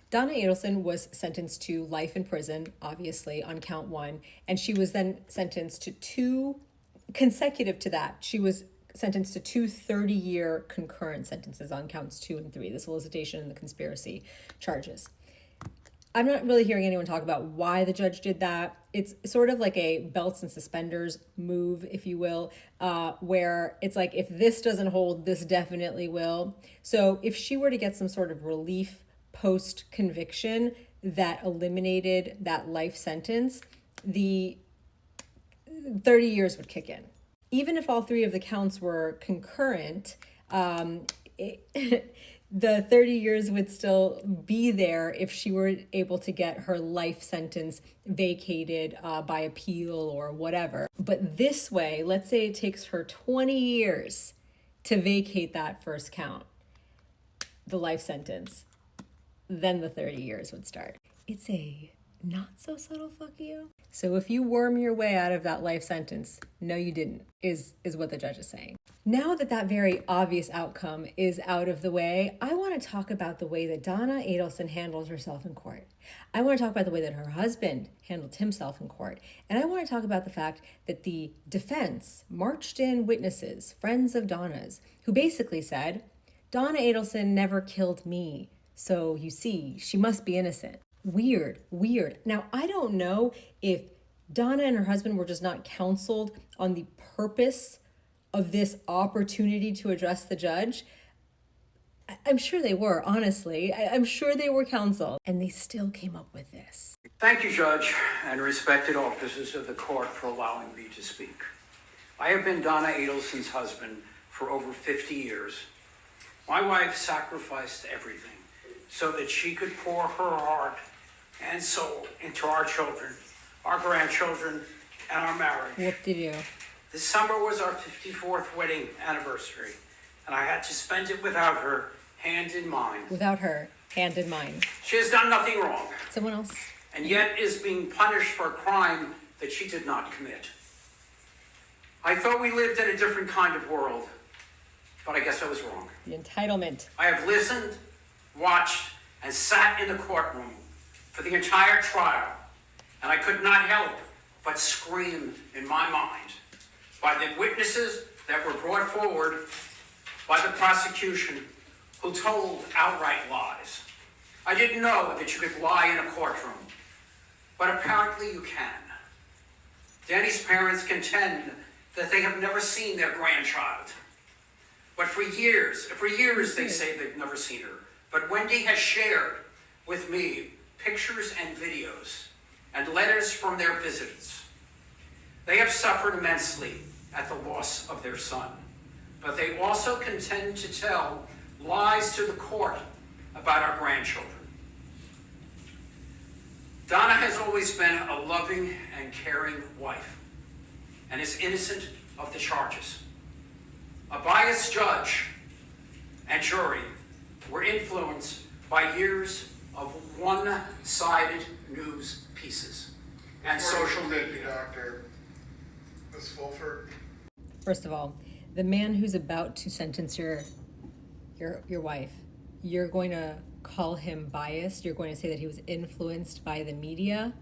Donna Adelson was sentenced to life in prison, obviously, on count 1, and she was then sentenced to 2 consecutive to that. She was sentenced to 2 30-year concurrent sentences on counts 2 and 3, the solicitation and the conspiracy charges. I'm not really hearing anyone talk about why the judge did that. It's sort of like a belts and suspenders move, if you will, where it's like, if this doesn't hold, this definitely will. So if she were to get some sort of relief post-conviction that eliminated that life sentence, the 30 years would kick in. Even if all 3 of the counts were concurrent, the 30 years would still be there if she were able to get her life sentence vacated by appeal or whatever. But this way, let's say it takes her 20 years to vacate that first count, the life sentence, then the 30 years would start. It's a not so subtle fuck you. So if you worm your way out of that life sentence, no you didn't, is what the judge is saying. Now that that very obvious outcome is out of the way, I want to talk about the way that Donna Adelson handled herself in court. I want to talk about the way that her husband handled himself in court. And I want to talk about the fact that the defense marched in witnesses, friends of Donna's, who basically said, Donna Adelson never killed me, so you see, she must be innocent. Weird. Now, I don't know if Donna and her husband were just not counseled on the purpose of this opportunity to address the judge. I'm sure they were, honestly. I'm sure they were counseled, and they still came up with this. Thank you, Judge, and respected officers of the court for allowing me to speak. I have been Donna Adelson's husband for over 50 years. My wife sacrificed everything so that she could pour her heart and soul into our children, our grandchildren, and our marriage. Whoop-de-doo. This summer was our 54th wedding anniversary, and I had to spend it without her, hand in mind. Without her, hand in mind. She has done nothing wrong. Someone else. And yet is being punished for a crime that she did not commit. I thought we lived in a different kind of world, but I guess I was wrong. The entitlement. I have listened, watched, and sat in the courtroom for the entire trial, and I could not help but scream in my mind by the witnesses that were brought forward by the prosecution who told outright lies. I didn't know that you could lie in a courtroom, but apparently you can. Danny's parents contend that they have never seen their grandchild. But for years they say they've never seen her. But Wendi has shared with me pictures and videos and letters from their visits. They have suffered immensely at the loss of their son, but they also contend to tell lies to the court about our grandchildren. Donna has always been a loving and caring wife and is innocent of the charges. A biased judge and jury were influenced by years of one-sided news pieces and social media. Dr. Ms. Fulford. First of all, the man who's about to sentence your wife, you're going to call him biased. You're going to say that he was influenced by the media.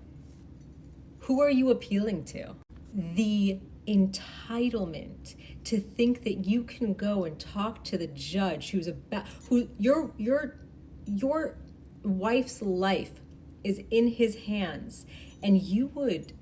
Who are you appealing to? The entitlement to think that you can go and talk to the judge who your wife's life is in his hands, and you would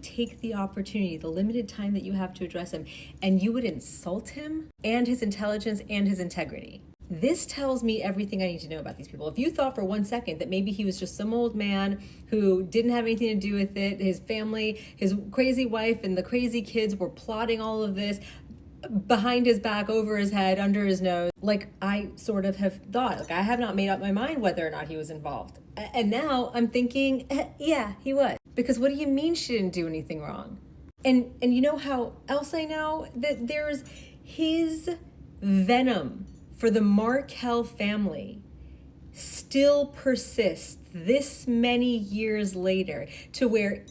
take the opportunity, the limited time that you have to address him, and you would insult him and his intelligence and his integrity. This tells me everything I need to know about these people. If you thought for 1 second that maybe he was just some old man who didn't have anything to do with it, his family, his crazy wife, and the crazy kids were plotting all of this behind his back, over his head, under his nose, like I sort of have thought, like I have not made up my mind whether or not he was involved. And now I'm thinking, yeah, he was. Because what do you mean she didn't do anything wrong? And you know how else I know? That there's his venom for the Markel family still persists this many years later, to where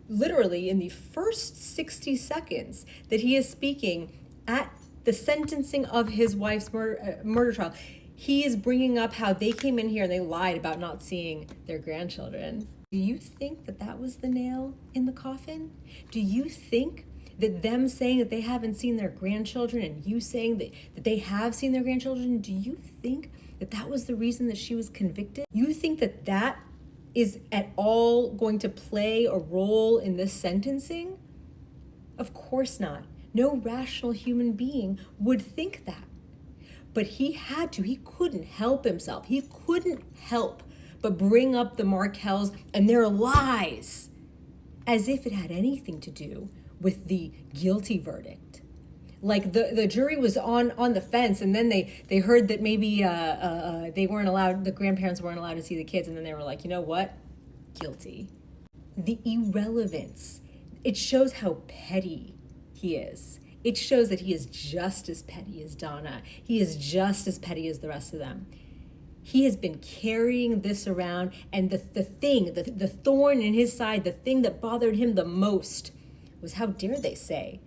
literally in the first 60 seconds that he is speaking at the sentencing of his wife's murder trial, He is bringing up how they came in here and they lied about not seeing their grandchildren. Do you think that that was the nail in the coffin? Do you think that them saying that they haven't seen their grandchildren and you saying that they have seen their grandchildren, do you think that that was the reason that she was convicted? You think that that is at all going to play a role in this sentencing? Of course not. No rational human being would think that. But he had to. He couldn't help himself. He couldn't help but bring up the Markells and their lies as if it had anything to do with the guilty verdict. Like the jury was on the fence, and then they heard that maybe they weren't allowed, the grandparents weren't allowed to see the kids, and then they were like, you know what? Guilty. The irrelevance. It shows how petty he is. It shows that he is just as petty as Donna. He is just as petty as the rest of them. He has been carrying this around, and the thorn in his side, the thing that bothered him the most was, how dare they say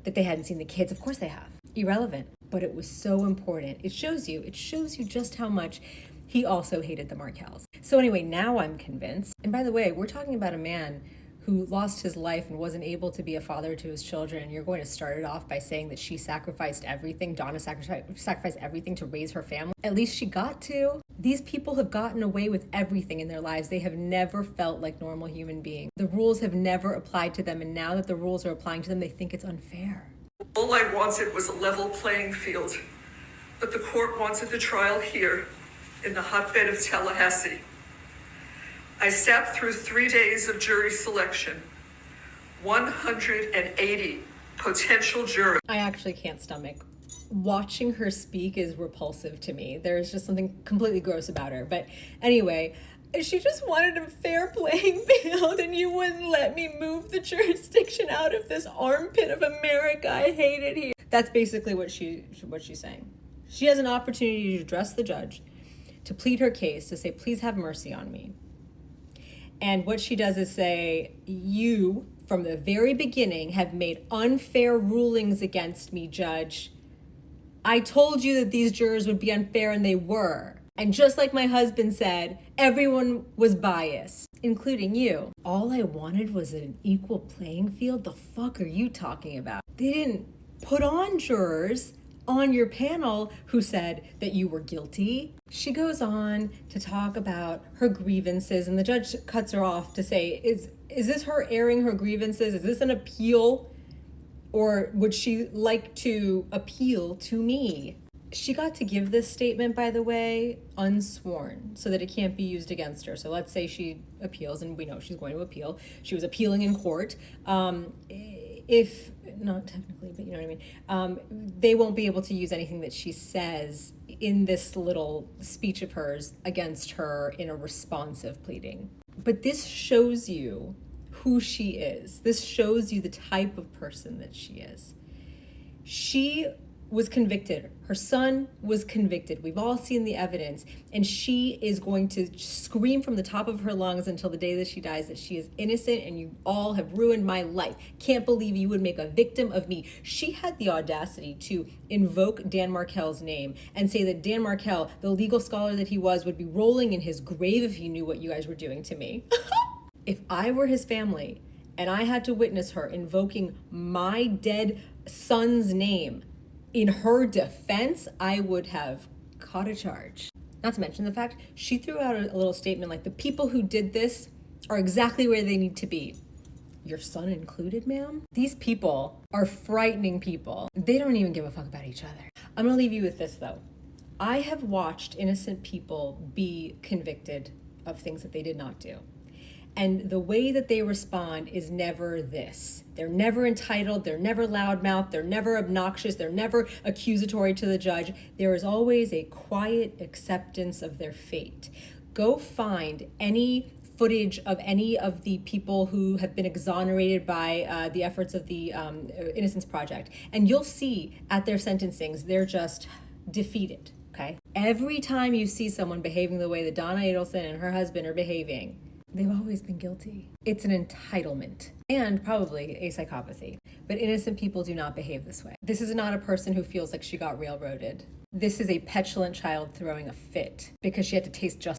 that they hadn't seen the kids? Of course they have. Irrelevant. But it was so important. It shows you just how much he also hated the Markells. So anyway, now I'm convinced. And by the way, we're talking about a man who lost his life and wasn't able to be a father to his children, and you're going to start it off by saying that she sacrificed everything, Donna sacrificed everything to raise her family. At least she got to. These people have gotten away with everything in their lives. They have never felt like normal human beings. The rules have never applied to them, and now that the rules are applying to them, they think it's unfair. All I wanted was a level playing field, but the court wanted the trial here in the hotbed of Tallahassee. I sat through 3 days of jury selection, 180 potential jurors. I actually can't stomach. Watching her speak is repulsive to me. There's just something completely gross about her. But anyway, she just wanted a fair playing field, and you wouldn't let me move the jurisdiction out of this armpit of America. I hate it here. That's basically what she's saying. She has an opportunity to address the judge, to plead her case, to say, please have mercy on me. And what she does is say, you, from the very beginning, have made unfair rulings against me, Judge. I told you that these jurors would be unfair, and they were. And just like my husband said, everyone was biased, including you. All I wanted was an equal playing field? The fuck are you talking about? They didn't put on jurors on your panel who said that you were guilty. She goes on to talk about her grievances, and the judge cuts her off to say, is this her airing her grievances? Is this an appeal? Or would she like to appeal to me? She got to give this statement, by the way, unsworn, so that it can't be used against her. So let's say she appeals, and we know she's going to appeal. She was appealing in court. If, not technically, but you know what I mean, they won't be able to use anything that she says in this little speech of hers against her in a responsive pleading. But this shows you who she is. This shows you the type of person that she is. She was convicted. Her son was convicted. We've all seen the evidence. And she is going to scream from the top of her lungs until the day that she dies that she is innocent and you all have ruined my life. Can't believe you would make a victim of me. She had the audacity to invoke Dan Markel's name and say that Dan Markel, the legal scholar that he was, would be rolling in his grave if he knew what you guys were doing to me. If I were his family and I had to witness her invoking my dead son's name in her defense, I would have caught a charge. Not to mention the fact she threw out a little statement like, the people who did this are exactly where they need to be. Your son included, ma'am? These people are frightening people. They don't even give a fuck about each other. I'm gonna leave you with this though. I have watched innocent people be convicted of things that they did not do. And the way that they respond is never this. They're never entitled, they're never loudmouth, they're never obnoxious, they're never accusatory to the judge. There is always a quiet acceptance of their fate. Go find any footage of any of the people who have been exonerated by the efforts of the Innocence Project, and you'll see at their sentencings, they're just defeated, okay? Every time you see someone behaving the way that Donna Adelson and her husband are behaving, they've always been guilty. It's an entitlement and probably a psychopathy. But innocent people do not behave this way. This is not a person who feels like she got railroaded. This is a petulant child throwing a fit because she had to taste justice.